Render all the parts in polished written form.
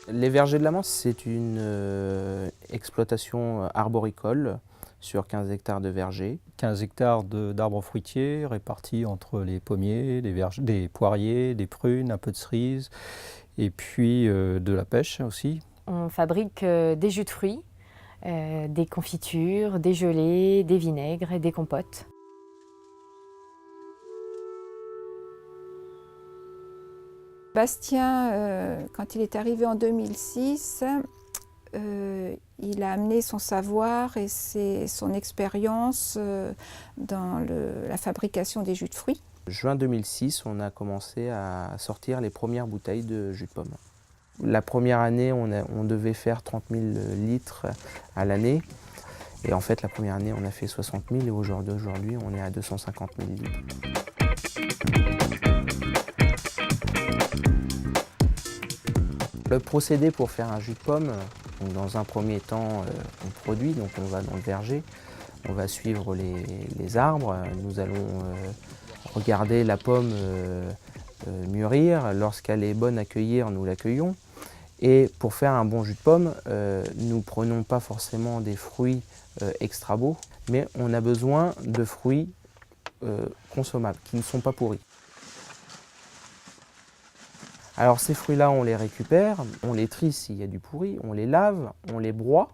Les vergers de la Manse, c'est une exploitation arboricole sur 15 hectares de vergers. 15 hectares d'arbres fruitiers répartis entre les pommiers, des poiriers, des prunes, un peu de cerises et puis de la pêche aussi. On fabrique des jus de fruits, des confitures, des gelées, des vinaigres et des compotes. Bastien, quand il est arrivé en 2006, il a amené son savoir et son expérience dans la fabrication des jus de fruits. Juin 2006, on a commencé à sortir les premières bouteilles de jus de pomme. La première année, on devait faire 30 000 litres à l'année. Et en fait, la première année, on a fait 60 000 et aujourd'hui, on est à 250 000 litres. Le procédé pour faire un jus de pomme, donc dans un premier temps, on produit, donc on va dans le verger, on va suivre les arbres, nous allons regarder la pomme mûrir, lorsqu'elle est bonne à cueillir, nous l'accueillons. Et pour faire un bon jus de pomme, nous ne prenons pas forcément des fruits extra beaux, mais on a besoin de fruits consommables, qui ne sont pas pourris. Alors ces fruits-là, on les récupère, on les trie s'il y a du pourri, on les lave, on les broie.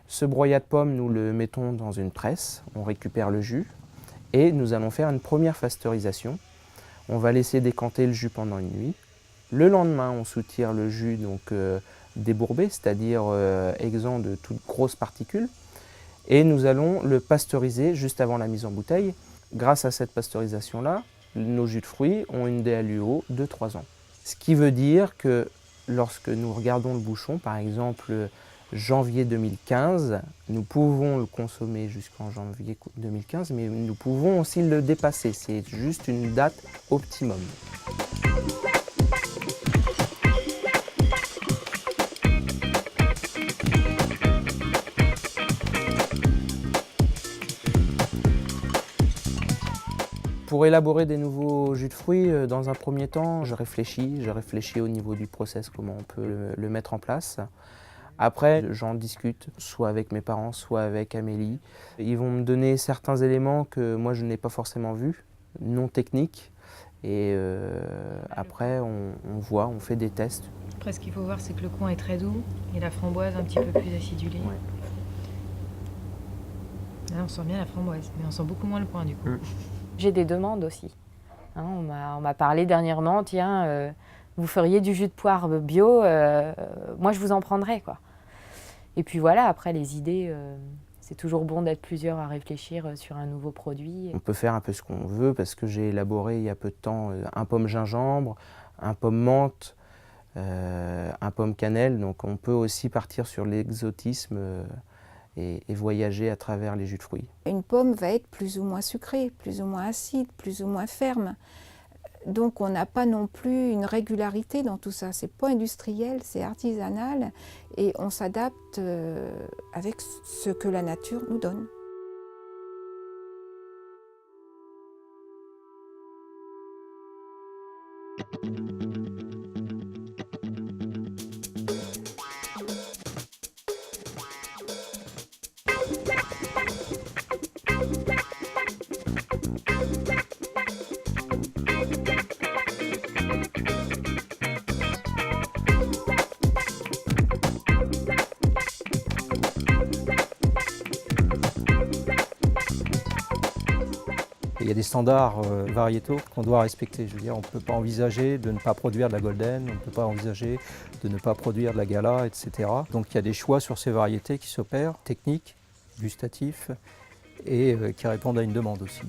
Ce broyat de pommes, nous le mettons dans une presse, on récupère le jus et nous allons faire une première pasteurisation. On va laisser décanter le jus pendant une nuit. Le lendemain, on soutire le jus donc débourbé, c'est-à-dire exempt de toutes grosses particules. Et nous allons le pasteuriser juste avant la mise en bouteille. Grâce à cette pasteurisation-là, nos jus de fruits ont une DLUO de 3 ans. Ce qui veut dire que lorsque nous regardons le bouchon, par exemple janvier 2015, nous pouvons le consommer jusqu'en janvier 2015, mais nous pouvons aussi le dépasser. C'est juste une date optimum. Pour élaborer des nouveaux jus de fruits, dans un premier temps, je réfléchis au niveau du process, comment on peut le mettre en place. Après, j'en discute, soit avec mes parents, soit avec Amélie. Ils vont me donner certains éléments que moi je n'ai pas forcément vus, non techniques. Et après, on voit, on fait des tests. Après, ce qu'il faut voir, c'est que le coin est très doux et la framboise un petit peu plus acidulée. Ouais. Là, on sent bien la framboise, mais on sent beaucoup moins le coin du coup. J'ai des demandes aussi. Hein, on m'a parlé dernièrement, tiens, vous feriez du jus de poire bio, moi je vous en prendrais, quoi. Et puis voilà, après les idées, c'est toujours bon d'être plusieurs à réfléchir sur un nouveau produit. On peut faire un peu ce qu'on veut parce que j'ai élaboré il y a peu de temps un pomme gingembre, un pomme menthe, un pomme cannelle. Donc on peut aussi partir sur l'exotisme et voyager à travers les jus de fruits. Une pomme va être plus ou moins sucrée, plus ou moins acide, plus ou moins ferme. Donc on n'a pas non plus une régularité dans tout ça. C'est pas industriel, c'est artisanal et on s'adapte avec ce que la nature nous donne. Il y a des standards variétaux qu'on doit respecter. Je veux dire, on ne peut pas envisager de ne pas produire de la golden, on ne peut pas envisager de ne pas produire de la gala, etc. Donc il y a des choix sur ces variétés qui s'opèrent, techniques, gustatifs, et qui répondent à une demande aussi.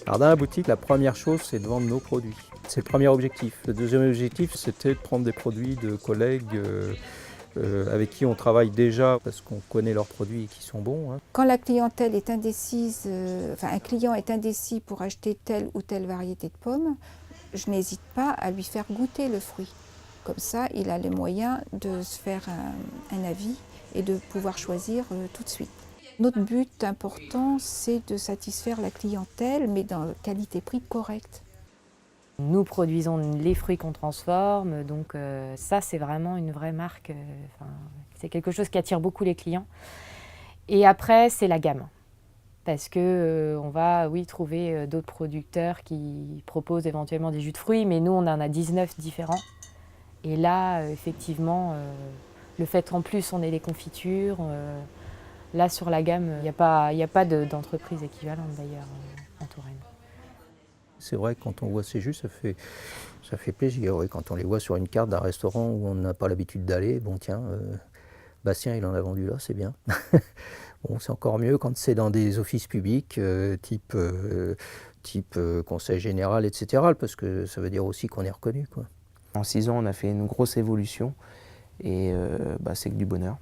Alors dans la boutique, la première chose, c'est de vendre nos produits. C'est le premier objectif. Le deuxième objectif, c'était de prendre des produits de collègues avec qui on travaille déjà parce qu'on connaît leurs produits et qui sont bons. Hein. Quand la clientèle est indécise, un client est indécis pour acheter telle ou telle variété de pommes, je n'hésite pas à lui faire goûter le fruit Comme ça, il a les moyens de se faire un avis et de pouvoir choisir tout de suite. Notre but important, c'est de satisfaire la clientèle, mais dans qualité-prix correcte. Nous produisons les fruits qu'on transforme, donc ça c'est vraiment une vraie marque, c'est quelque chose qui attire beaucoup les clients. Et après c'est la gamme, parce que on va trouver d'autres producteurs qui proposent éventuellement des jus de fruits, mais nous on en a 19 différents. Et là effectivement, le fait qu'en plus on ait les confitures, là sur la gamme, il n'y a pas d'entreprise équivalente d'ailleurs en Touraine. C'est vrai que quand on voit ces jus, ça fait plaisir. Oui. Quand on les voit sur une carte d'un restaurant où on n'a pas l'habitude d'aller, bon tiens, Bastien il en a vendu là, c'est bien. Bon, c'est encore mieux quand c'est dans des offices publics, type conseil général, etc. Parce que ça veut dire aussi qu'on est reconnu, quoi. En 6 ans, on a fait une grosse évolution et c'est que du bonheur.